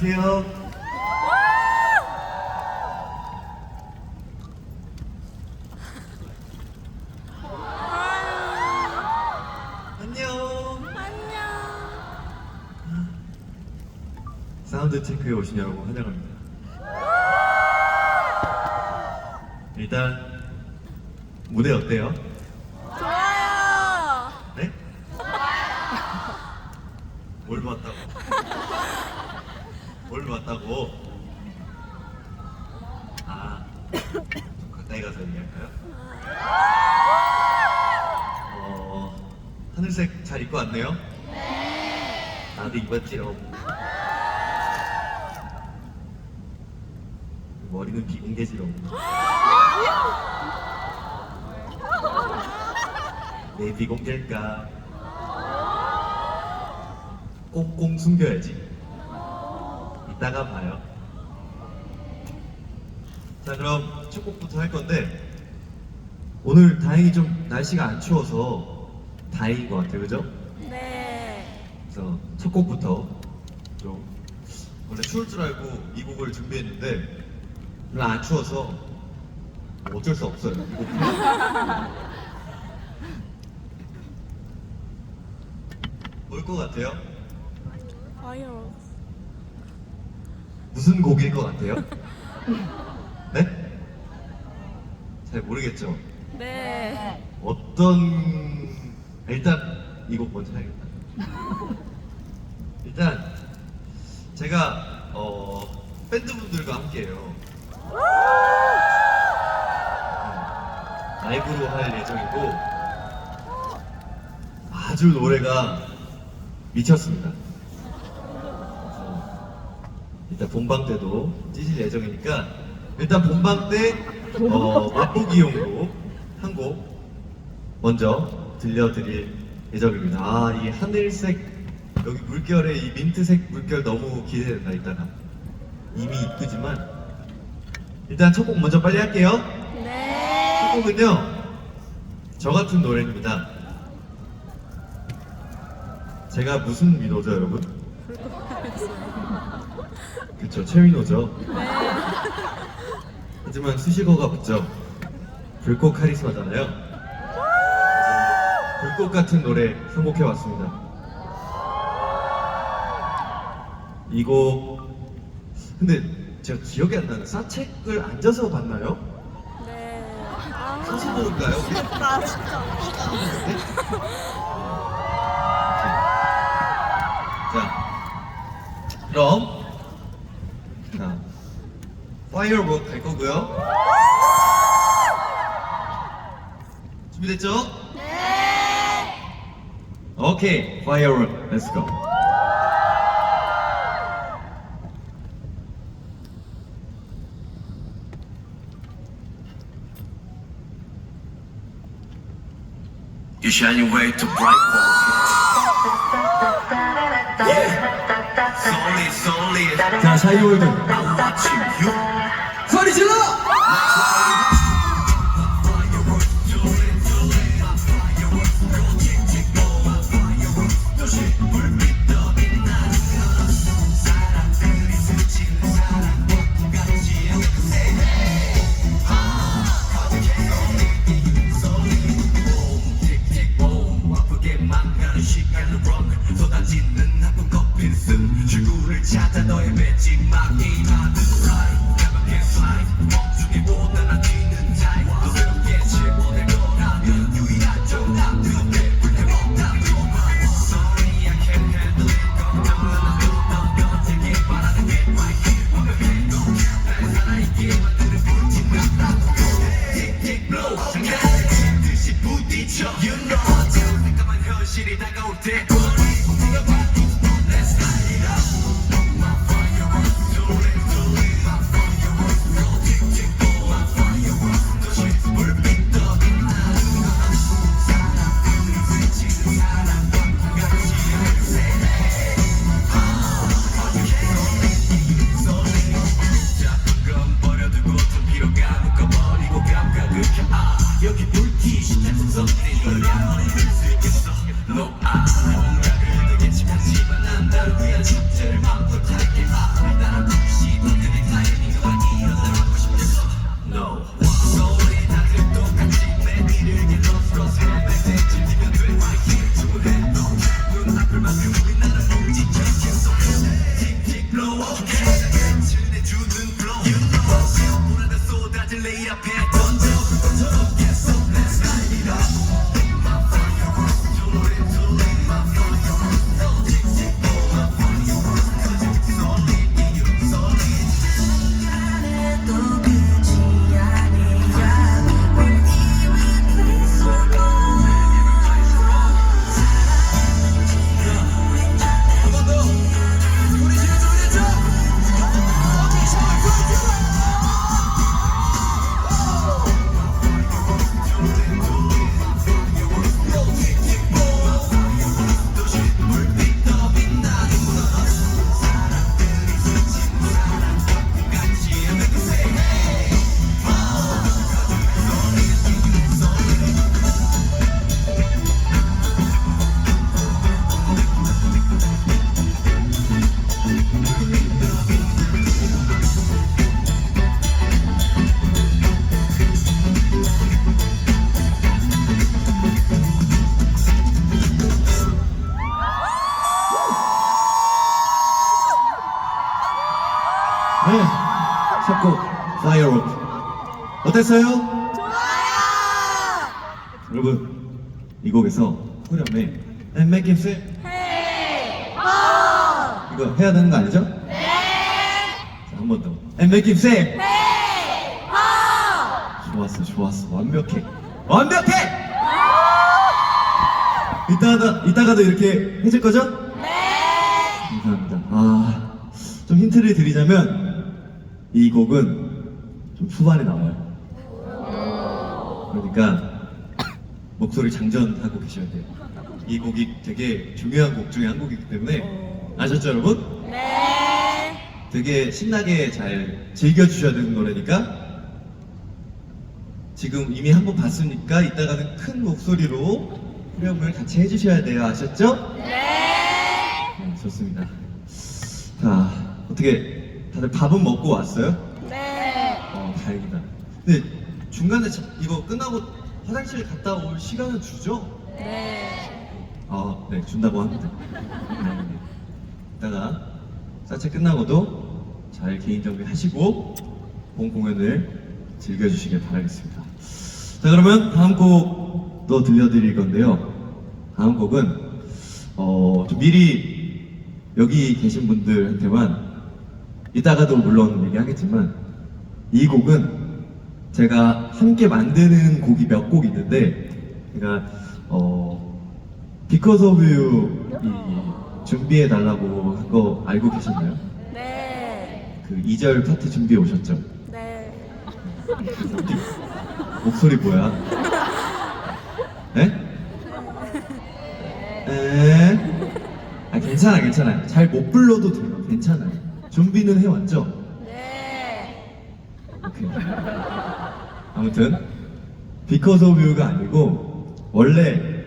안녕하세요. 안녕. 사운드 체크에 오신 여러분 환영합니다. 일단 무대 어때요? 좋아요. 네? 뭘 봤다고? 뭘 봤다고? 아, 좀 가까이 가서 얘기할까요? 하늘색 잘 입고 왔네요? 네. 나도 입었지요. 머리는 비공개지롱. 내 비공개일까? 꽁꽁 숨겨야지. 이따가 봐요. 자, 그럼 첫 곡부터 할 건데 오늘 다행히 좀 날씨가 안 추워서 다행인 것 같아요, 그죠? 네. 그래서 첫 곡부터 좀 원래 추울 줄 알고 이 곡을 준비했는데 오늘 안 추워서 어쩔 수 없어요. 이 곡. 뭘 것 같아요? 아유. 무슨 곡일 것 같아요? 네? 잘 모르겠죠? 네. 어떤 일단 이 곡 먼저 해야겠다. 일단 제가 밴드분들과 함께해요. 라이브로 할 예정이고 아주 노래가 미쳤습니다. 일단 본방 때도 찢을 예정이니까 일단 본방 때 맛보기용으로 한 곡 먼저 들려드릴 예정입니다. 아, 이 하늘색 여기 물결에 이 민트색 물결 너무 기대된다. 이따가 이미 이쁘지만 일단 첫 곡 먼저 빨리 할게요. 네. 첫 곡은요 저 같은 노래입니다. 제가 무슨 민호죠, 여러분? 그쵸, 최민호죠. 하지만 수식어가 붙죠. 불꽃 카리스마잖아요. 불꽃 같은 노래 선곡해왔습니다. 이 곡 근데 제가 기억이 안 나는 사책을 앉아서 봤나요? 네. 서서 볼까요? 나 진짜. 자, 그럼 자, 파이어워크 갈 거고요. 준비됐죠? 네. 오케이, firework, let's go. You shine your way to bright wall. Yeah, solid, solid. 자, 샤이월드 I'm watching you. 소리 질러! 쏟아지는 나쁜 커피슨 출구를 찾아 너의 매직막이 받은 right Never can slide 멈추기보다 난 뛰는 타입 더 새롭게 질문할 거라면 유일한 정답 그렇게 불태웠다 Sorry I can't handle it 걱정은 또 넘겨지길 바라는 게 right here 완벽해 날 살아있게 만드는 불빛 같다 틱틱 blow 장난을 듯이 부딪혀 You know 새까만 현실이 다가올 때 여기 불티 시작 성성들이 걸려 수 있겠어 No I 공약을 되겠지 하지만 난 나를 위한 축제를 마음껏 할게 네, 첫곡 Firework 어땠어요? 좋아요. 여러분 이 곡에서 후렴에 And make him say 헤이 호. 이거 해야 되는 거 아니죠? 네. 자, 한 번 더 And make him say 헤이 호. 좋았어 좋았어 완벽해 완벽해! 이따가도 이렇게 해줄 거죠? 네. 감사합니다. 좀 힌트를 드리자면 이 곡은 좀 후반에 나와요. 그러니까 목소리 장전하고 계셔야 돼요. 이 곡이 되게 중요한 곡 중에 한 곡이기 때문에 아셨죠 여러분? 네. 되게 신나게 잘 즐겨주셔야 되는 노래니까 지금 이미 한 번 봤으니까 이따가는 큰 목소리로 후렴을 같이 해주셔야 돼요. 아셨죠? 네. 좋습니다. 자, 어떻게 다들 밥은 먹고 왔어요? 네. 다행이다. 근데 중간에 이거 끝나고 화장실 갔다 올 시간은 주죠? 네. 네, 준다고 합니다. 이따가 사체 끝나고도 잘 개인 정비하시고 본 공연을 즐겨주시길 바라겠습니다. 자, 그러면 다음 곡도 들려드릴 건데요. 다음 곡은 좀 미리 여기 계신 분들한테만 이따가도 물론 얘기하겠지만 이 곡은 제가 함께 만드는 곡이 몇 곡 있는데 제가 Because of You 이 준비해 달라고 한 거 알고 계셨나요? 네. 그 2절 파트 준비해 오셨죠? 네. 목소리 뭐야? 에? 괜찮아요. 잘 못 불러도 돼요. 괜찮아요. 준비는 해왔죠? 네. 오케이. 아무튼 Because of You가 아니고 원래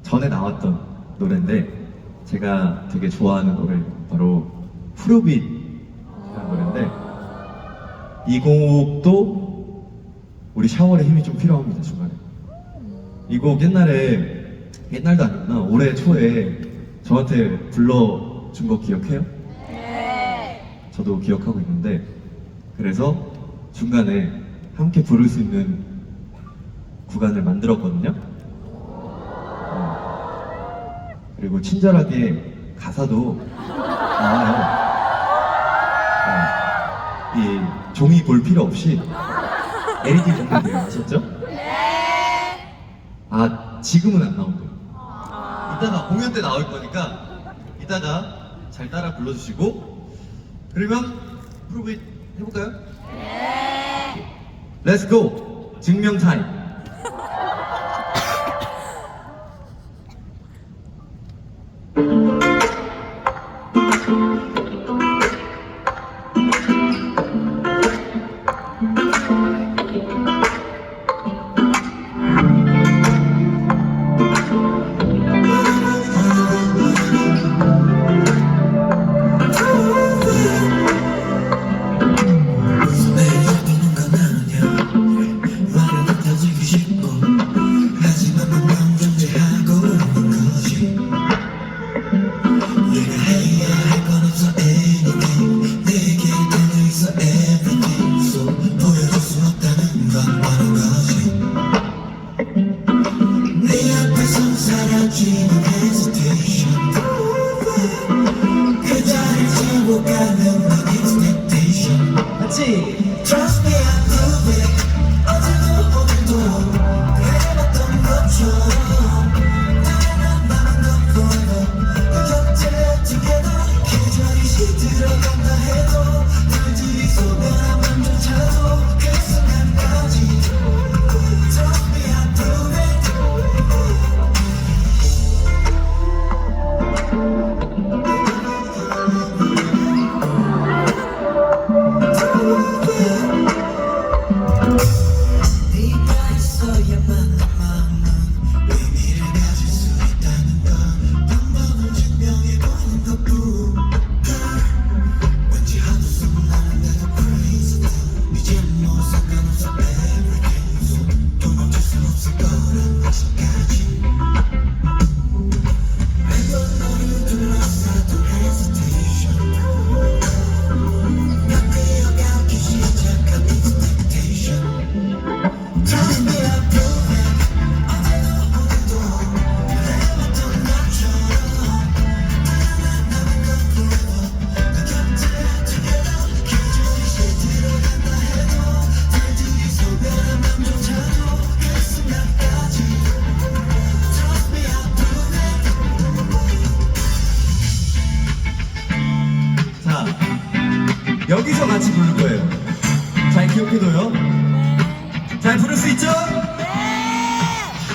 전에 나왔던 노래인데 제가 되게 좋아하는 노래 바로 프로빗이라는 노래인데 이 곡도 우리 샤월의 힘이 좀 필요합니다. 중간에 이 곡 옛날도 아니구나 올해 초에 저한테 불러준 거 기억해요? 네. 저도 기억하고 있는데 그래서 중간에 함께 부를 수 있는 구간을 만들었거든요. 그리고 친절하게 가사도 나와요. 이 종이 볼 필요 없이 LED 보면 돼요. 아셨죠? 네. 지금은 안 나온대요. 아. 이따가 공연 때 나올 거니까 이따가 잘 따라 불러주시고 그러면 프로빗 해볼까요? 네. Let's go! 증명 타임! 보여줄 수 자, 여기서 같이 부를 거예요. 잘 기억해둬요. 잘 부를 수 있죠?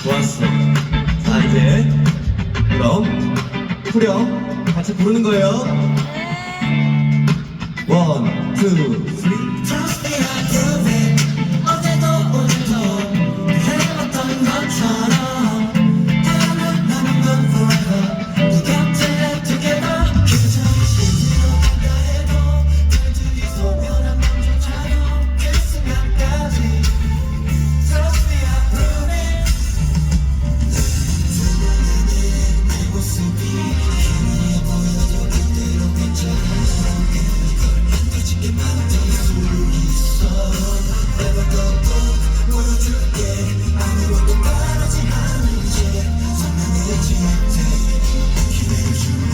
좋았어. 자, 이제 그럼 후렴 같이 부르는 거예요. 원, 투, 쓰리. Trust me, I prove it. 어제도 오늘도 해왔던 것처럼 다음은 남은 건 forever. 네 곁에 together. 그저 이시로 간다 해도 달들이 소멸한 맘조차도 그 순간까지. Trust me, I prove it. 내 모습이 희미해 보여도 그대로 괜찮아. 가지게 만들 수 있어. Never go go 보여줄게. 아무것도 바라지 않은 채 선명해질 때 기회를 주면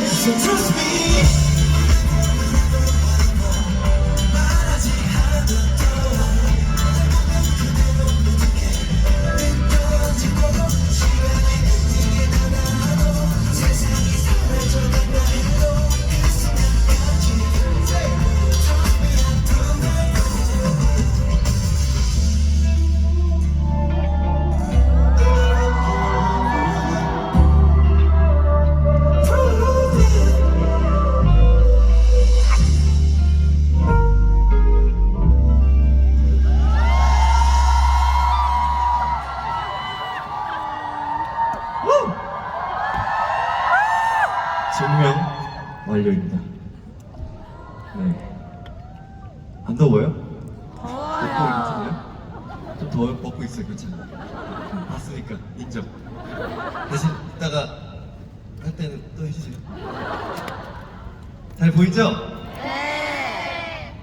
So trust me. 말하지 않아도 그대로 부족해. 느껴지고 시간이 흐르게 다가와도 세상이 사라져간다 해도 그 순간까지. Trust me, I prove it. Prove it. 증명 완료입니다. 네. 안 더워요? 더워요. 괜찮아요? 좀 더워요? 벗고 있어요. 괜찮아요. 봤으니까 인정. 대신 이따가 할 때는 또 해주세요. 잘 보이죠? 네.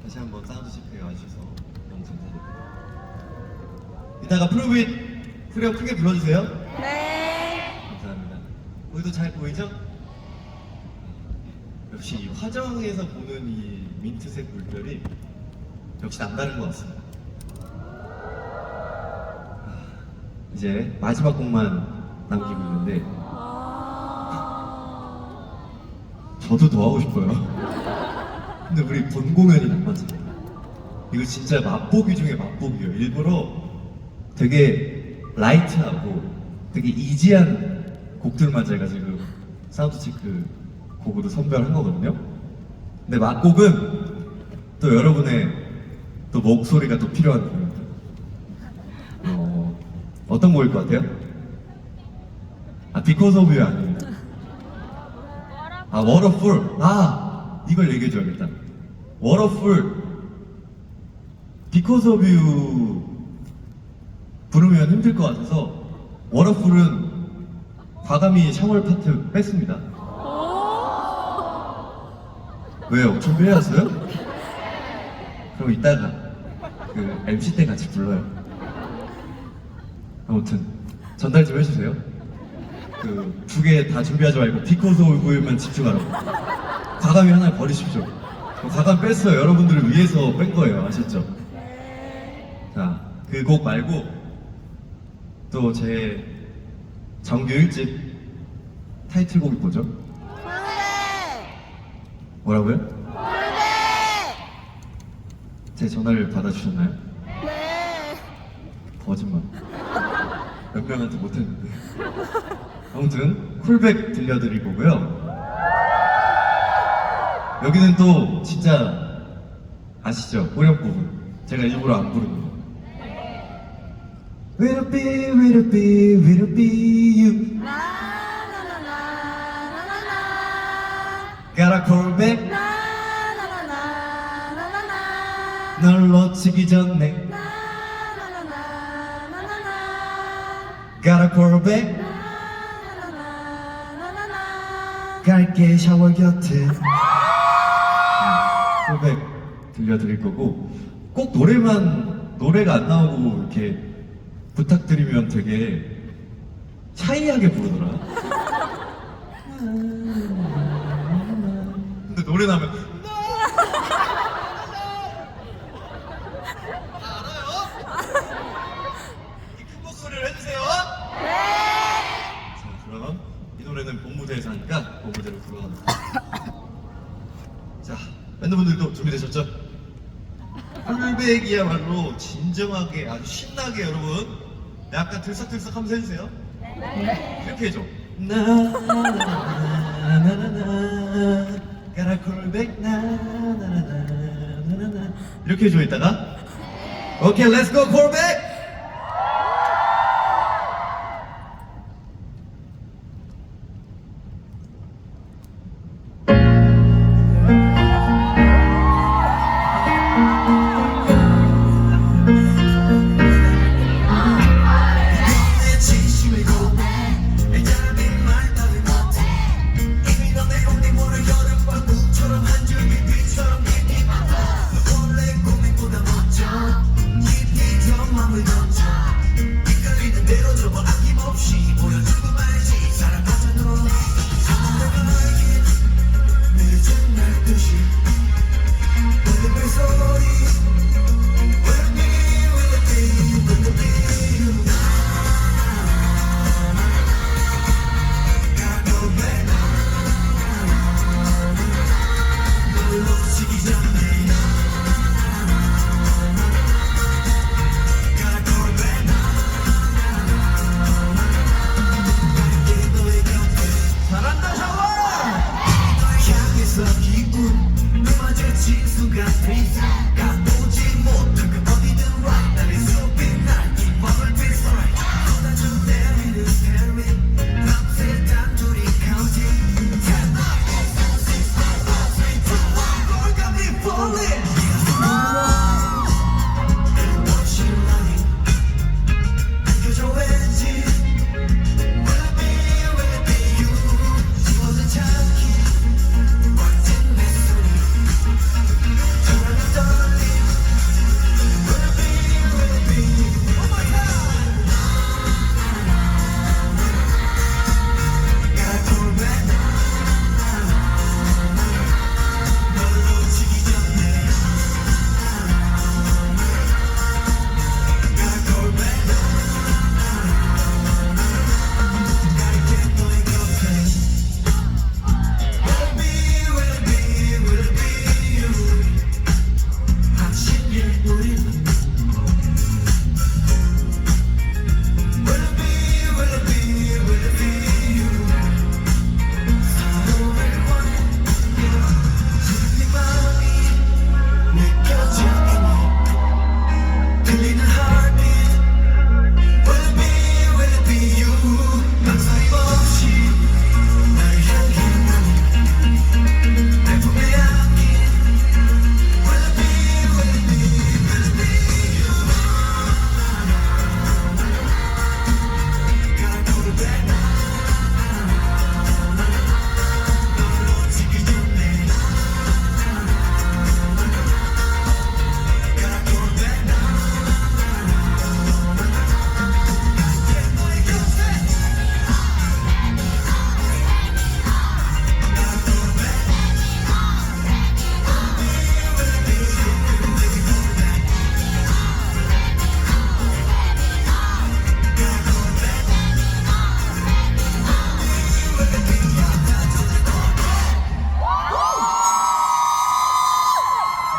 다시 한번 사운드 체크해 와주셔서 너무 감사드립니다. 이따가 프로브잇 후렴 크게 불러주세요. 네. 감사합니다. 우리도 잘 보이죠? 역시 이 화정에서 보는 이 민트색 물결이 역시 남다른 것 같습니다. 이제 마지막 곡만 남기고 있는데 저도 더 하고 싶어요. 근데 우리 본 공연이 남았잖아요. 이거 진짜 맛보기 중에 맛보기예요. 일부러 되게 라이트하고 되게 이지한 곡들만 제가 지금 사운드 체크 곡으로 선별한 거거든요. 근데 막곡은 또 여러분의 또 목소리가 또 필요한 곡입니다. 어떤 곡일 것 같아요? Because of You 아닙니다. Waterfall. 이걸 얘기해줘야겠다. Waterfall. Because of You 부르면 힘들 것 같아서 Waterfall은 과감히 샤월 파트 뺐습니다. 왜요? 준비해왔어요? 그럼 이따가 그 MC 때 같이 불러요. 아무튼 전달 좀 해주세요. 그 두 개 다 준비하지 말고 Because of You만 집중하라고. 과감히 하나 버리십시오. 과감 뺐어요. 여러분들을 위해서 뺀 거예요. 아셨죠? 자, 그 곡 말고 또 제 정규 1집 타이틀곡이 뭐죠? 뭐라고요? 제 전화를 받아주셨나요? 네. 거짓말. 몇 명한테 못했는데. 아무튼 쿨백 들려드릴 거고요. 여기는 또 진짜 아시죠? 후렴 부분. 제가 일부러 안 부르는 거. Will it be, will it be, will it be you? Gotta call back. 나나나나나나나 널 놓치기 전에. 나나나나나나나 Gotta call back. 나나나나나나나 갈게 샤워 곁에. 콜백 들려드릴 거고 꼭 노래가 안 나오고 이렇게 부탁드리면 되게 샤이하게 부르더라. 근데 노래 나면 알아요? 큰 목소리를 해주세요. 자, 그럼 이 노래는 본 무대에서 하니까 본 무대로 돌아갑니다. 자, 밴드분들도 준비되셨죠? 콜백이야말로 진정하게 아주 신나게 여러분 약간 들썩들썩 하면서 해주세요. 이렇게 해줘. 나나나나나나나 가라 콜백 나나나나나나 이렇게 해줘 이따가. 오케이, 렛츠 고 콜백. 내 진심을 고백 내 자랑이 말 따위 못해 이미 너 내용이 모를 여름밤처럼 한 줄기 빛처럼 깊이 받아 너 원래 고민보다 먼저 깊이 더 맘을 던져 이끌리는 대로 접어 아낌없이 보여주고 말지 사랑하자 너 내가 알긴 늦은 날 듯이 너의 벨소리 Will it be, will it be, will it be you? Gotta go back. 널 놓치기 전에. Gotta go back. 갈게 너의 곁에. 잘한다 샤워. 널 향해서 기분 내 마주친 순간 가보지 못한 그 어디든 right 나를 숲이 날 기법을 비춰 쏟아준 때리는 스테리 밤새 단둘이 counting 10, 9, 8, 7, 6, 5, 4, 3, 2, 1 뭘 got me falling What's your line 느껴져 왠지 Will it be you 지워진 참기 멋진 내 소리 저라는 떨림 Will it be one more time Gotta call back 널 놓치기 전에 Gotta call back 갈게 너의 곁에 Will it be you 아침일 우린 Will it be you 서로를 원해 지금 네 마음이 느껴져 있네 들리는 heartbeat Will it be you 망설임 없이 날 향해 나는 내 품에 안긴 Will it be you Gotta go back 널 놓치기 전에 Gotta go back 갈게 너의 곁에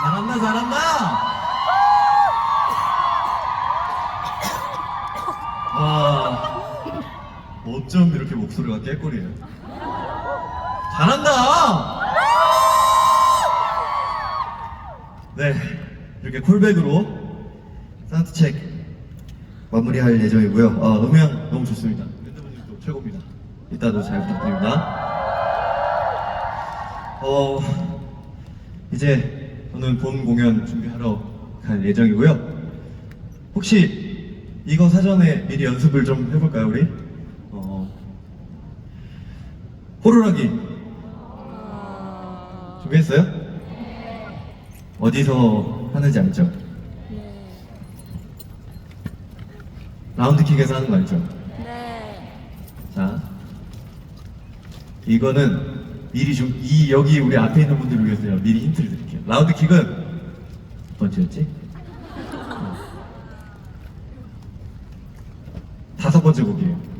잘한다 잘한다. 와, 어쩜 이렇게 목소리가 깨꼬리예요. 잘한다. 네, 이렇게 콜백으로 사운드 체크 마무리할 예정이고요. 음향 너무 좋습니다. 밴드분들도 최고입니다. 이따도 잘 부탁드립니다. 이제 저는 본 공연 준비하러 갈 예정이고요. 혹시 이거 사전에 미리 연습을 좀 해볼까요, 우리? 호루라기 준비했어요? 어디서 하는지 알죠? 라운드킥에서 하는 거 알죠? 네. 자, 이거는 미리 여기 우리 앞에 있는 분들을 위해서 제가 미리 힌트를 드릴게요. 라운드킥은 몇 번째였지? 5번째 곡이에요.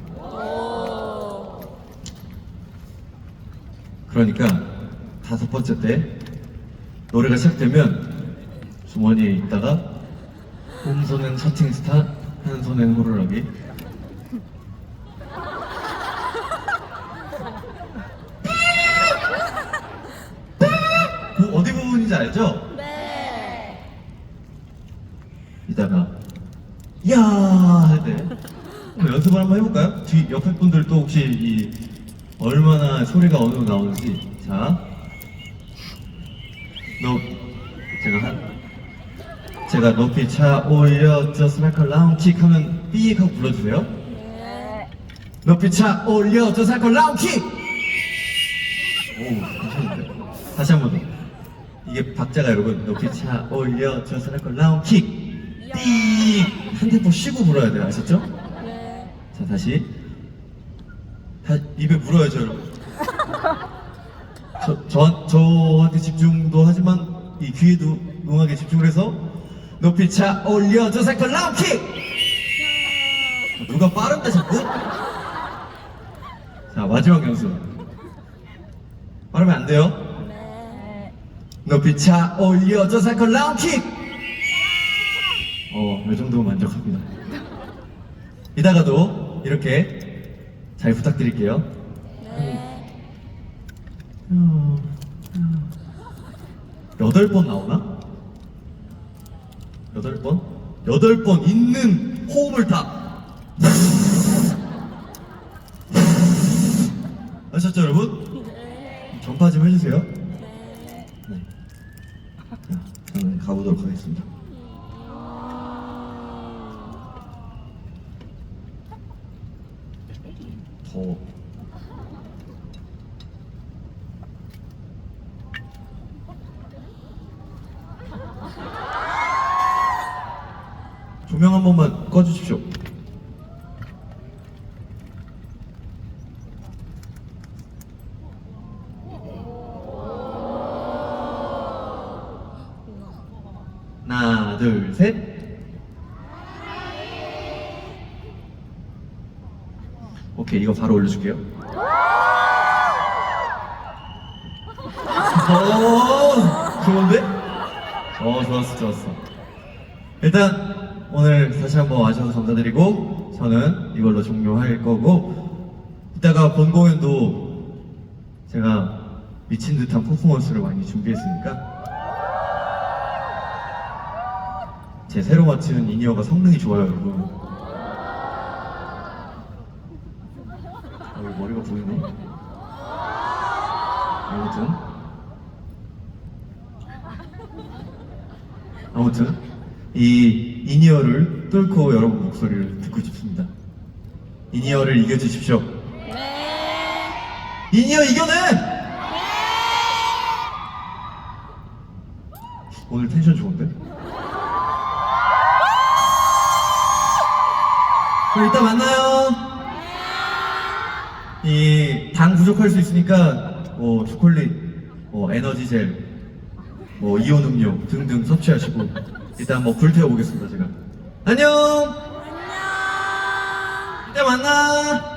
그러니까 5번째 때 노래가 시작되면 주머니에 있다가 한 손엔 셔팅스타, 한 손엔 호루라기. 어디 부분인지 알죠? 네. 이따가 야 할 때 연습을 한번 해볼까요? 뒤 옆에 분들도 혹시 얼마나 소리가 어느 정도 나오는지. 자, 제가 높이 차 올려 just like a round kick 하면 삐익 하고 불러주세요. 네. 높이 차 올려 just like a round kick. 오, 괜찮은데? 다시 한 번 더. 이게 박자가 여러분 높이 차 올려 just like a round kick. 삐익 한 템포 쉬고 불어야 돼요. 아셨죠? 네. 자, 다시 입에 물어야죠, 여러분. 저한테 집중도 하지만 이 귀에도 음악에 집중을 해서 높이 차 올려 저 색깔 라운킥. 누가 빠른데 자꾸? 자, 마지막 연습. 빠르면 안 돼요. 네. 높이 차 올려 저 색깔 라운킥. 이 정도면 만족합니다. 이따가도 이렇게 잘 부탁드릴게요. 네. 8번 나오나? 8번? 8번 있는 호흡을 다 아셨죠, 여러분? 전파 좀 해주세요. 네. 자, 저는 가보도록 하겠습니다. 더워. 조명 한 번만 꺼주십시오. 하나, 둘, 셋. 오케이, 이거 바로 올려줄게요. 좋은데? 좋았어. 일단 오늘 다시 한번 와주셔서 감사드리고 저는 이걸로 종료할 거고, 이따가 본 공연도 제가 미친 듯한 퍼포먼스를 많이 준비했으니까 제 새로 맞춘 인이어가 성능이 좋아요, 여러분. 여기 머리가 보이네. 아무튼 이 인이어를 뚫고 여러분 목소리를 듣고 싶습니다. 인이어를 이겨주십시오. 네. 인이어 이겨내! 오늘 텐션 좋은데? 그럼 이따 만나요. 이 당 부족할 수 있으니까 초콜릿, 에너지 젤, 이온 음료 등등 섭취하시고 일단 불태워 보겠습니다. 제가 안녕. 안녕. 이따 만나.